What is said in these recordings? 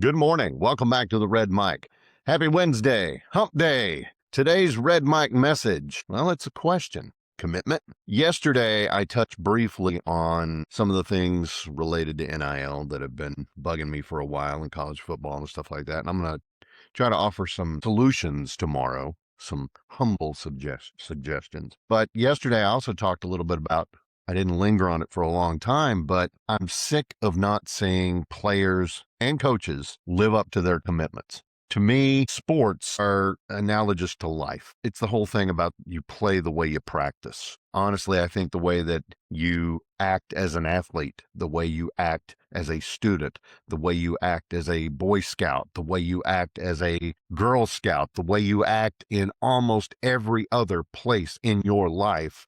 Good morning. Welcome back to the Red Mic. Happy Wednesday, hump day. Today's Red Mic message, well, it's a question. Commitment. Yesterday, I touched briefly on some of the things related to NIL that have been bugging me for a while in college football and stuff like that. And I'm going to try to offer some solutions tomorrow, some humble suggestions. But yesterday, I also talked a little bit about, I didn't linger on it for a long time, but I'm sick of not seeing players and coaches live up to their commitments. To me, sports are analogous to life. It's the whole thing about you play the way you practice. Honestly, I think the way that you act as an athlete, the way you act as a student, the way you act as a Boy Scout, the way you act as a Girl Scout, the way you act in almost every other place in your life,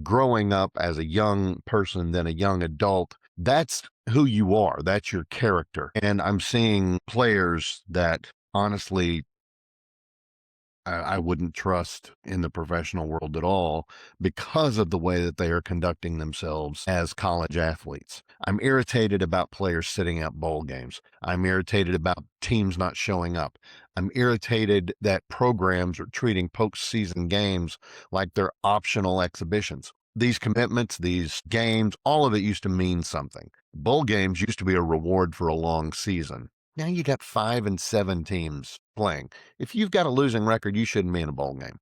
growing up as a young person, then a young adult, that's who you are. That's your character. And I'm seeing players that honestly I wouldn't trust in the professional world at all because of the way that they are conducting themselves as college athletes. I'm irritated about players sitting out bowl games. I'm irritated about teams not showing up. I'm irritated that programs are treating postseason games like they're optional exhibitions. These commitments, these games, all of it used to mean something. Bowl games used to be a reward for a long season. Now you got 5 and 7 teams playing. If you've got a losing record, you shouldn't be in a bowl game.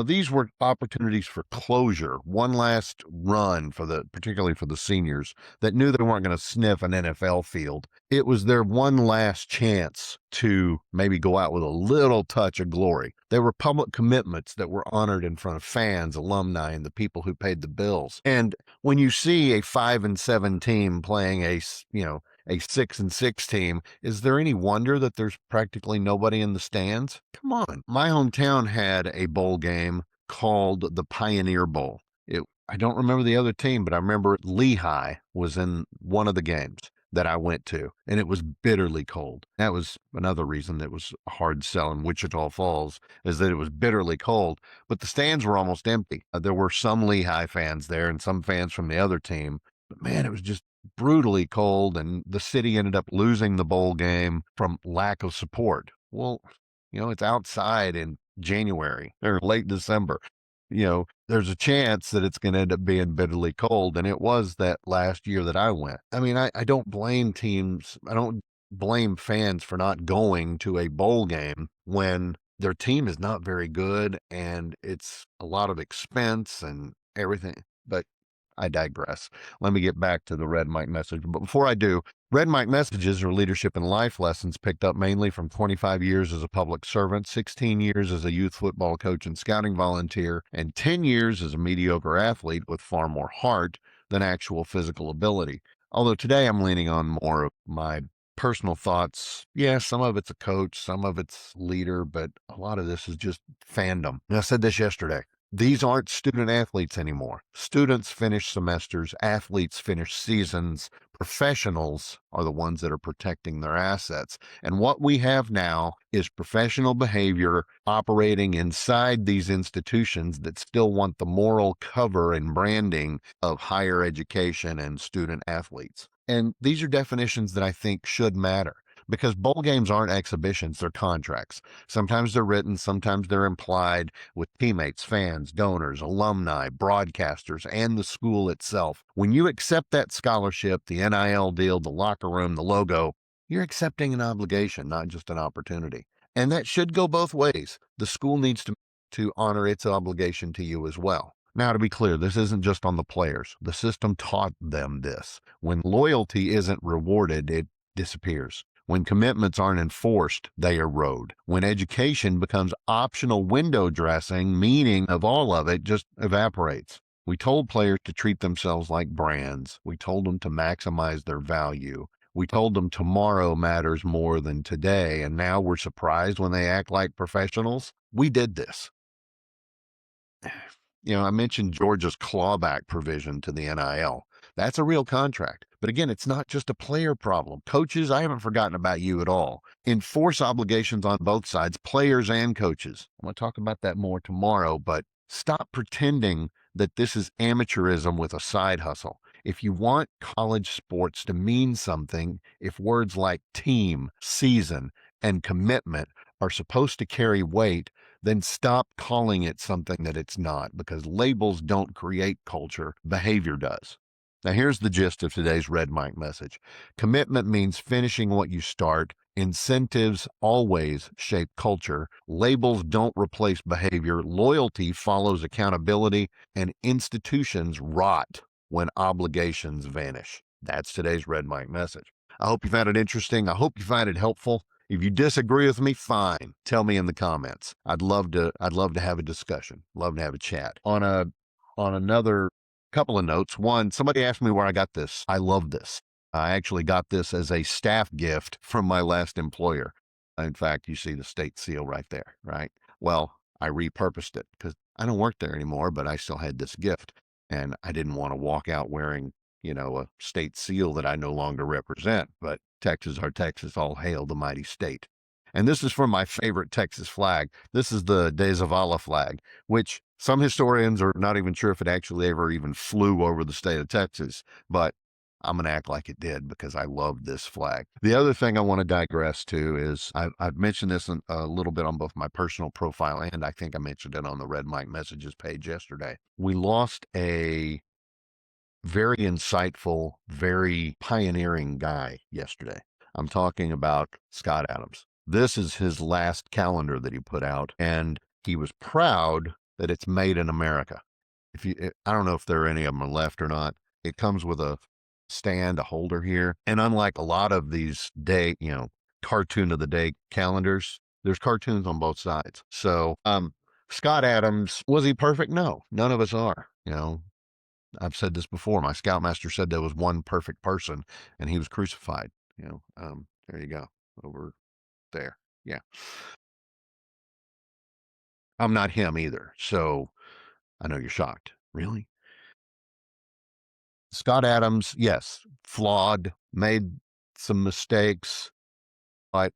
These were opportunities for closure, one last run particularly for the seniors that knew they weren't going to sniff an NFL field. It was their one last chance to maybe go out with a little touch of glory. They were public commitments that were honored in front of fans, alumni, and the people who paid the bills. And when you see a 5 and 7 team playing a 6 and 6 team, is there any wonder that there's practically nobody in the stands? Come on. My hometown had a bowl game called the Pioneer Bowl. I don't remember the other team, but I remember Lehigh was in one of the games that I went to, and it was bitterly cold. That was another reason that was a hard sell in Wichita Falls, is that it was bitterly cold, but the stands were almost empty. There were some Lehigh fans there and some fans from the other team, but man, it was just brutally cold, and the city ended up losing the bowl game from lack of support. Well, it's outside in January or late December. There's a chance that it's going to end up being bitterly cold. And it was that last year that I went. I mean, I don't blame teams. I don't blame fans for not going to a bowl game when their team is not very good and it's a lot of expense and everything. But I digress. Let me get back to the Red Mic message. But before I do, Red Mic messages are leadership and life lessons picked up mainly from 25 years as a public servant, 16 years as a youth football coach and scouting volunteer, and 10 years as a mediocre athlete with far more heart than actual physical ability. Although today I'm leaning on more of my personal thoughts. Yeah, some of it's a coach, some of it's leader, but a lot of this is just fandom. And I said this yesterday. These aren't student athletes anymore. Students finish semesters, athletes finish seasons, professionals are the ones that are protecting their assets. And what we have now is professional behavior operating inside these institutions that still want the moral cover and branding of higher education and student athletes. And these are definitions that I think should matter, because bowl games aren't exhibitions, they're contracts. Sometimes they're written, sometimes they're implied with teammates, fans, donors, alumni, broadcasters, and the school itself. When you accept that scholarship, the NIL deal, the locker room, the logo, you're accepting an obligation, not just an opportunity. And that should go both ways. The school needs to honor its obligation to you as well. Now, to be clear, this isn't just on the players. The system taught them this. When loyalty isn't rewarded, it disappears. When commitments aren't enforced, they erode. When education becomes optional window dressing, meaning of all of it just evaporates. We told players to treat themselves like brands. We told them to maximize their value. We told them tomorrow matters more than today, and now we're surprised when they act like professionals. We did this. I mentioned Georgia's clawback provision to the NIL. That's a real contract. But again, it's not just a player problem. Coaches, I haven't forgotten about you at all. Enforce obligations on both sides, players and coaches. I'm going to talk about that more tomorrow, but stop pretending that this is amateurism with a side hustle. If you want college sports to mean something, if words like team, season, and commitment are supposed to carry weight, then stop calling it something that it's not, because labels don't create culture, behavior does. Now, here's the gist of today's Red Mike message. Commitment means finishing what you start. Incentives always shape culture. Labels don't replace behavior. Loyalty follows accountability, and institutions rot when obligations vanish. That's today's Red Mike message. I hope you found it interesting. I hope you find it helpful. If you disagree with me, fine. Tell me in the comments. I'd love to have a discussion. Love to have a chat. On another couple of notes. One, somebody asked me where I got this. I love this. I actually got this as a staff gift from my last employer. In fact, you see the state seal right there, right? Well, I repurposed it because I don't work there anymore, but I still had this gift. And I didn't want to walk out wearing, a state seal that I no longer represent. But Texas, our Texas, all hail the mighty state. And this is from my favorite Texas flag. This is the De Zavala flag, which some historians are not even sure if it actually ever even flew over the state of Texas, but I'm going to act like it did because I love this flag. The other thing I want to digress to is I've mentioned this a little bit on both my personal profile and I think I mentioned it on the Red Mike Messages page yesterday. We lost a very insightful, very pioneering guy yesterday. I'm talking about Scott Adams. This is his last calendar that he put out, and he was proud that it's made in America. I don't know if there are any of them left or not. It comes with a stand, a holder here. And unlike a lot of these cartoon of the day calendars, there's cartoons on both sides. So, Scott Adams, was he perfect? No, none of us are. I've said this before. My scoutmaster said there was one perfect person and he was crucified. There you go. Over there. Yeah. I'm not him either. So I know you're shocked. Really? Scott Adams, yes, flawed, made some mistakes, but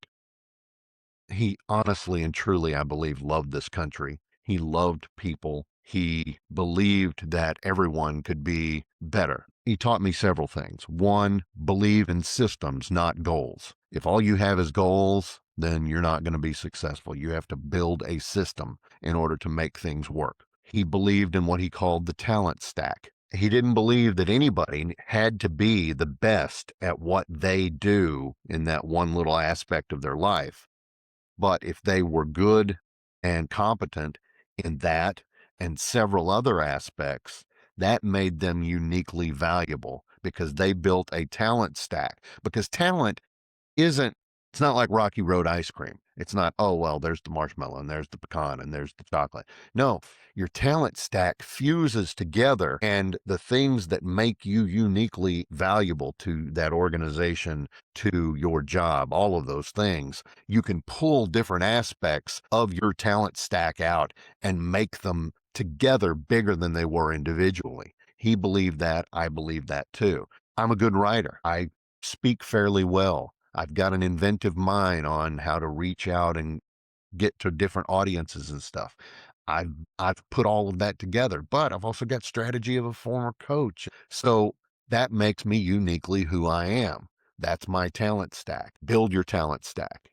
he honestly and truly, I believe, loved this country. He loved people. He believed that everyone could be better. He taught me several things. One, believe in systems, not goals. If all you have is goals, then you're not going to be successful. You have to build a system in order to make things work. He believed in what he called the talent stack. He didn't believe that anybody had to be the best at what they do in that one little aspect of their life. But if they were good and competent in that and several other aspects, that made them uniquely valuable because they built a talent stack. Because talent isn't, it's not like Rocky Road ice cream. It's not, oh, well, there's the marshmallow and there's the pecan and there's the chocolate. No, your talent stack fuses together, and the things that make you uniquely valuable to that organization, to your job, all of those things, you can pull different aspects of your talent stack out and make them together bigger than they were individually. He believed that. I believe that too. I'm a good writer. I speak fairly well. I've got an inventive mind on how to reach out and get to different audiences and stuff. I've put all of that together, but I've also got strategy of a former coach. So that makes me uniquely who I am. That's my talent stack. Build your talent stack.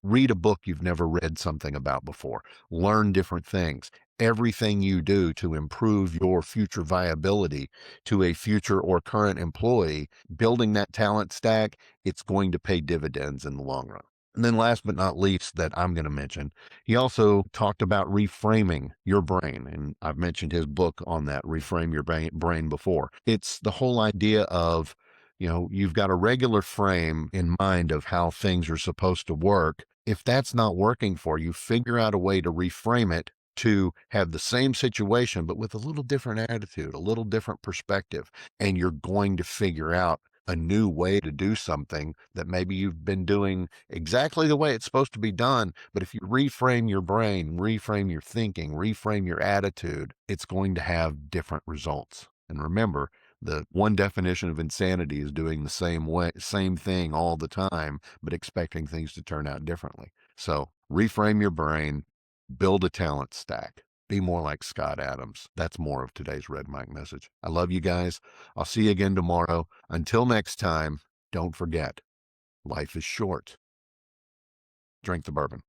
Read a book you've never read something about before. Learn different things. Everything you do to improve your future viability to a future or current employee, building that talent stack, it's going to pay dividends in the long run. And then last but not least that I'm going to mention, he also talked about reframing your brain. And I've mentioned his book on that, Reframe Your Brain before. It's the whole idea of, you've got a regular frame in mind of how things are supposed to work. If that's not working for you, figure out a way to reframe it to have the same situation, but with a little different attitude, a little different perspective. And you're going to figure out a new way to do something that maybe you've been doing exactly the way it's supposed to be done. But if you reframe your brain, reframe your thinking, reframe your attitude, it's going to have different results. And remember, the one definition of insanity is doing the same thing all the time, but expecting things to turn out differently. So reframe your brain, build a talent stack. Be more like Scott Adams. That's more of today's Red Mike message. I love you guys. I'll see you again tomorrow. Until next time, don't forget, life is short. Drink the bourbon.